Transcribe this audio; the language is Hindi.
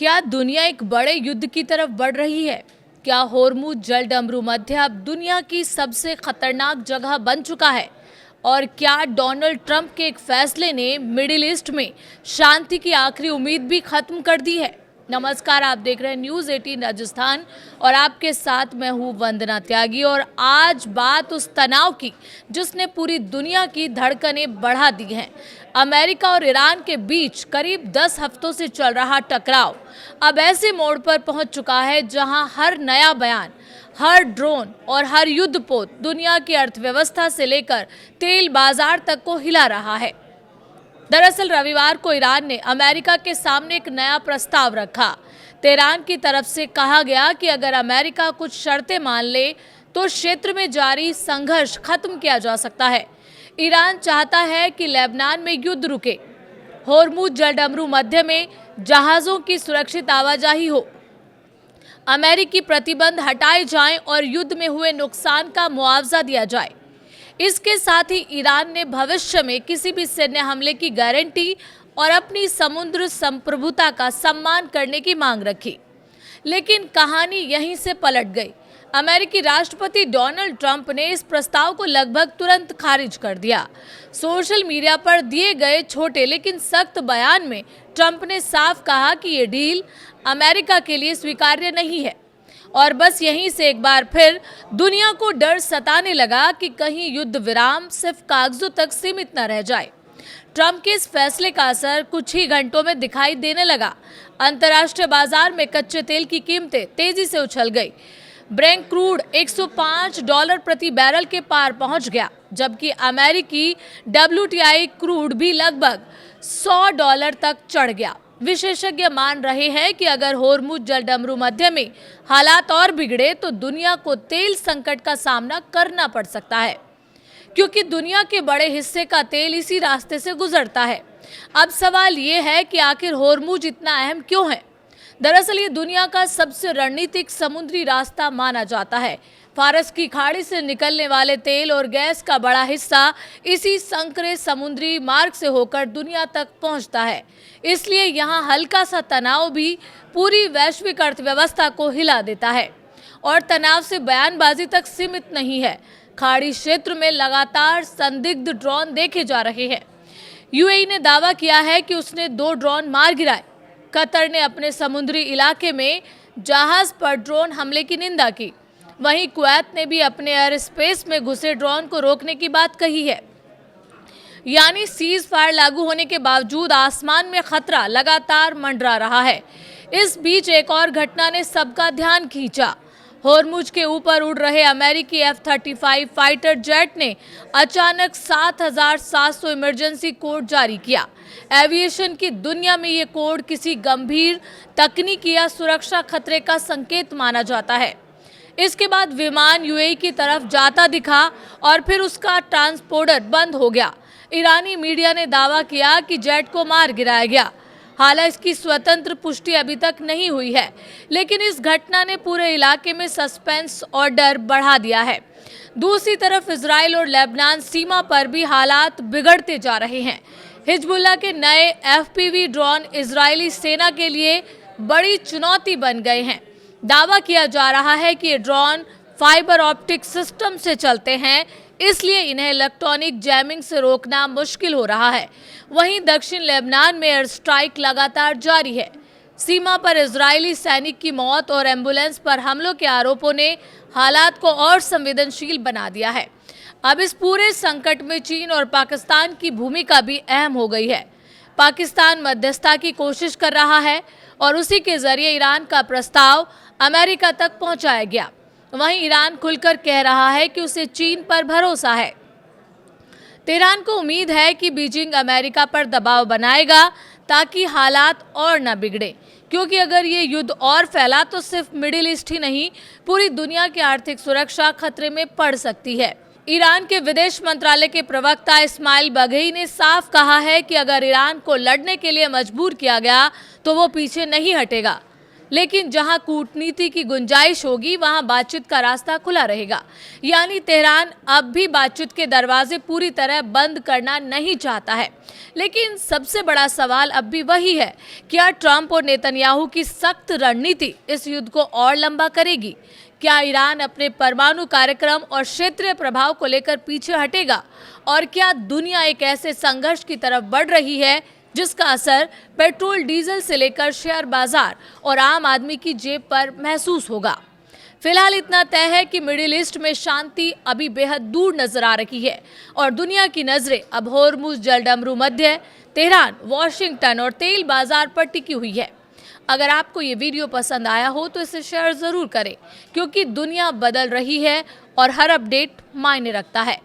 क्या दुनिया एक बड़े युद्ध की तरफ बढ़ रही है? क्या होर्मुज जलडमरू मध्य अब दुनिया की सबसे खतरनाक जगह बन चुका है? और क्या डोनाल्ड ट्रंप के एक फैसले ने मिडिल ईस्ट में शांति की आखिरी उम्मीद भी खत्म कर दी है? नमस्कार, आप देख रहे हैं न्यूज़ 18 राजस्थान और आपके साथ मैं हूं वंदना त्यागी। और आज बात उस तनाव की जिसने पूरी दुनिया की धड़कनें बढ़ा दी हैं। अमेरिका और ईरान के बीच करीब 10 हफ्तों से चल रहा टकराव अब ऐसे मोड़ पर पहुंच चुका है जहां हर नया बयान, हर ड्रोन और हर युद्धपोत दुनिया की अर्थव्यवस्था से लेकर तेल बाजार तक को हिला रहा है। दरअसल रविवार को ईरान ने अमेरिका के सामने एक नया प्रस्ताव रखा। तेहरान की तरफ से कहा गया कि अगर अमेरिका कुछ शर्तें मान ले तो क्षेत्र में जारी संघर्ष खत्म किया जा सकता है। ईरान चाहता है कि लेबनान में युद्ध रुके, होर्मुज जलडमरू मध्य में जहाजों की सुरक्षित आवाजाही हो, अमेरिकी प्रतिबंध हटाए जाएं और युद्ध में हुए नुकसान का मुआवजा दिया जाए। इसके साथ ही ईरान ने भविष्य में किसी भी सैन्य हमले की गारंटी और अपनी समुद्र संप्रभुता का सम्मान करने की मांग रखी। लेकिन कहानी यहीं से पलट गई। अमेरिकी राष्ट्रपति डोनाल्ड ट्रंप ने इस प्रस्ताव को लगभग तुरंत खारिज कर दिया। सोशल मीडिया पर दिए गए छोटे लेकिन सख्त बयान में ट्रंप ने साफ कहा कि ये डील अमेरिका के लिए स्वीकार्य नहीं है। और बस यहीं से एक बार फिर दुनिया को डर सताने लगा कि कहीं युद्ध विराम सिर्फ कागजों तक सीमित न रह जाए। ट्रंप के इस फैसले का असर कुछ ही घंटों में दिखाई देने लगा। अंतर्राष्ट्रीय बाजार में कच्चे तेल की कीमतें तेजी से उछल गई। ब्रेंट क्रूड $105 प्रति बैरल के पार पहुंच गया, जबकि अमेरिकी WTI क्रूड भी लगभग $100 तक चढ़ गया। विशेषज्ञ मान रहे हैं कि अगर होर्मुज जलडमरू मध्य में हालात और बिगड़े तो दुनिया को तेल संकट का सामना करना पड़ सकता है, क्योंकि दुनिया के बड़े हिस्से का तेल इसी रास्ते से गुजरता है। अब सवाल ये है कि आखिर होर्मुज इतना अहम क्यों है? दरअसल ये दुनिया का सबसे रणनीतिक समुद्री रास्ता माना जाता है। फारस की खाड़ी से निकलने वाले तेल और गैस का बड़ा हिस्सा इसी संकरे समुद्री मार्ग से होकर दुनिया तक पहुंचता है। इसलिए यहाँ हल्का सा तनाव भी पूरी वैश्विक अर्थव्यवस्था को हिला देता है। और तनाव से बयानबाजी तक सीमित नहीं है। खाड़ी क्षेत्र में लगातार संदिग्ध ड्रोन देखे जा रहे हैं। यूएई ने दावा किया है कि उसने 2 ड्रोन मार गिराए। कतर ने अपने समुद्री इलाके में जहाज पर ड्रोन हमले की निंदा की। वहीं कुवैत ने भी अपने एयर स्पेस में घुसे ड्रोन को रोकने की बात कही है। यानी सीज फायर लागू होने के बावजूद आसमान में खतरा लगातार मंडरा रहा है। इस बीच एक और घटना ने सबका ध्यान खींचा। होर्मुज के ऊपर उड़ रहे अमेरिकी F-35 फाइटर जेट ने अचानक 7,700 इमरजेंसी कोड जारी किया। एविएशन की दुनिया में ये कोड किसी गंभीर तकनीकी या सुरक्षा खतरे का संकेत माना जाता है। इसके बाद विमान यूएई की तरफ जाता दिखा और फिर उसका ट्रांसपोर्टर बंद हो गया। ईरानी मीडिया ने दावा किया कि जेट को मार गिराया गया। हालांकि इसकी स्वतंत्र पुष्टि अभी तक नहीं हुई है, लेकिन इस घटना ने पूरे इलाके में सस्पेंस और डर बढ़ा दिया है। दूसरी तरफ इजराइल और लेबनान सीमा पर भी हालात बिगड़ते जा रहे हैं। हिजबुल्लाह के नए FPV ड्रोन इजरायली सेना के लिए बड़ी चुनौती बन गए हैं। दावा किया जा रहा है कि ये ड्रोन फाइबर ऑप्टिक सिस्टम से चलते हैं, इसलिए इन्हें इलेक्ट्रॉनिक जैमिंग से रोकना मुश्किल हो रहा है। वहीं दक्षिण लेबनान में एयर स्ट्राइक लगातार जारी है। सीमा पर इजरायली सैनिक की मौत और एम्बुलेंस पर हमलों के आरोपों ने हालात को और संवेदनशील बना दिया है। अब इस पूरे संकट में चीन और पाकिस्तान की भूमिका भी अहम हो गई है। पाकिस्तान मध्यस्थता की कोशिश कर रहा है और उसी के जरिए ईरान का प्रस्ताव अमेरिका तक पहुंचाया गया। वहीं ईरान खुलकर कह रहा है कि उसे चीन पर भरोसा है। तेहरान को उम्मीद है कि बीजिंग अमेरिका पर दबाव बनाएगा ताकि हालात और न बिगड़े, क्योंकि अगर ये युद्ध और फैला तो सिर्फ मिडिल ईस्ट ही नहीं, पूरी दुनिया की आर्थिक सुरक्षा खतरे में पड़ सकती है। ईरान के विदेश मंत्रालय के प्रवक्ता इस्माइल बघई ने साफ कहा है कि अगर ईरान को लड़ने के लिए मजबूर किया गया तो वो पीछे नहीं हटेगा। लेकिन जहां कूटनीति की गुंजाइश होगी वहां बातचीत का रास्ता खुला रहेगा। यानी तेहरान अब भी बातचीत के दरवाजे पूरी तरह बंद करना नहीं चाहता है। लेकिन सबसे बड़ा सवाल अब भी वही है, क्या ट्रंप और नेतन्याहू की सख्त रणनीति इस युद्ध को और लंबा करेगी? क्या ईरान अपने परमाणु कार्यक्रम और क्षेत्रीय प्रभाव को लेकर पीछे हटेगा? और क्या दुनिया एक ऐसे संघर्ष की तरफ बढ़ रही है जिसका असर पेट्रोल डीजल से लेकर शेयर बाजार और आम आदमी की जेब पर महसूस होगा? फिलहाल इतना तय है कि मिडिल ईस्ट में शांति अभी बेहद दूर नजर आ रही है और दुनिया की नजरें अब होर्मुज जलडमरू मध्य, तेहरान, वॉशिंगटन और तेल बाजार पर टिकी हुई है। अगर आपको ये वीडियो पसंद आया हो तो इसे शेयर जरूर करें, क्योंकि दुनिया बदल रही है और हर अपडेट मायने रखता है।